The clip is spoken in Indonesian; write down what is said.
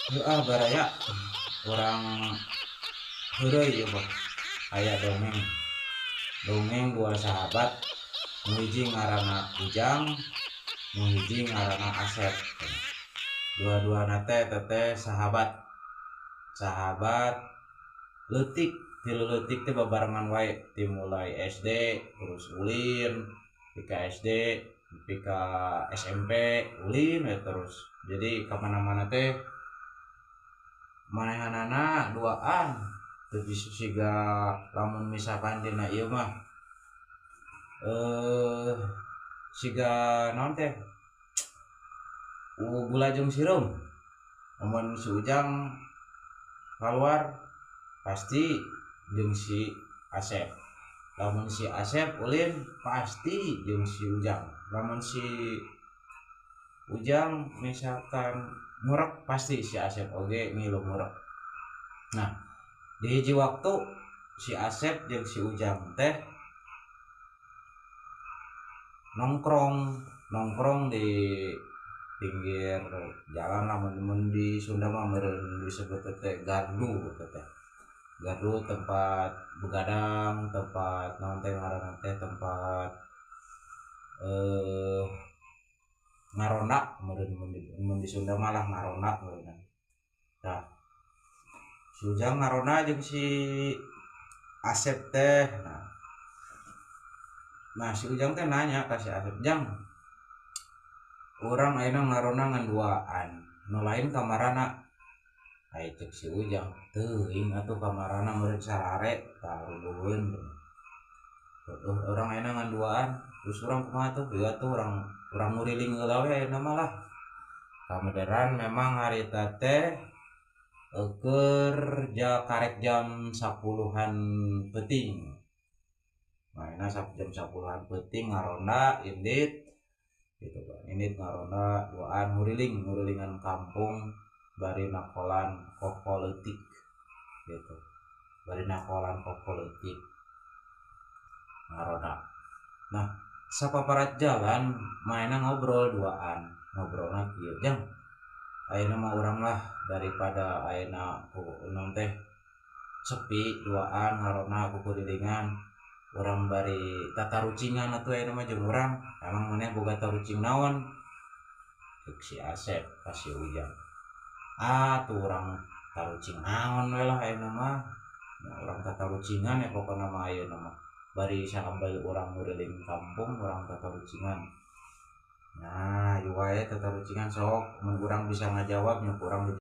Baraya orang heureuy ieu mah aya dongeng. Dongeng dua sahabat, nu hiji ngaranna Ujang, nu hiji ngaranna Asep. Dua-duana teteh sahabat. Sahabat leutik, ti leutik teh babarengan wae ti mulai SD terus ulin, pika SD, pika SMP, ulin we terus. Jadi kamana-mana teh manehanana duaan. Teu bisa siga lamun misalkan dina ieu mah siga naon teh gula jeung sireum. Lamun si Ujang keluar pasti jeung si Asep. Lamun si Asep ulin pasti jeung si Ujang. Lamun si Ujang misalkan ngurek pasti si Asep oge ngilu ngurek. Nah, di hiji waktu si Asep jeung si Ujang teh nongkrong di pinggir jalan, lamun di Sunda mah meureun disebut teh gardu teh. Gardu tempat begadang, tempat naon teh ngaranna teh tempat ngaronda mun di Sunda malah ngaronda ngaranna. Nah, si Ujang ngaronda jeung si Asep teh. Nah si Ujang teh nanya ka si Asep, "Jang, urang ayeuna ngaronda ngan duaan, nu lain kamarana?" Ai cek si Ujang, "Teuing atuh kamarana meureun sarare taruduheun." Urang ayeuna ngan duaan, terus urang kumaha tuh? "Ieu atuh urang nguriling heula we ayeuna mah lah." Kamederan memang harita teh karek jam 10-an peuting. Mainna jam 10-an peuting ngaronda indit gitu kan. Indit ngaronda duaan ngurilingan kampung bari nakolan kokoleutik gitu. Bari nakolan kokoleutik ngaronda. Nah, sapaparat jalan mainna ngobrol duaan. Ngobrolna kieu, "Jang, ayeuna mah urang lah daripada ayeuna naon teh sepi duaan ngaronda kukurilingan, urang bari tatarucingan atuh ayeuna mah jeung urang. Emang maneh boga tarucing naon?" Cek si Asep ka si Ujang, "Tuh urang tarucing naon we lah ayeuna mah. Urang tatarucingan ya pokona mah ayeuna mah. Bari saambal urang nguriling kampung urang tatarucingan." Nah, ieu wae tatarucingan sok mun urang bisa ngajawab nya urang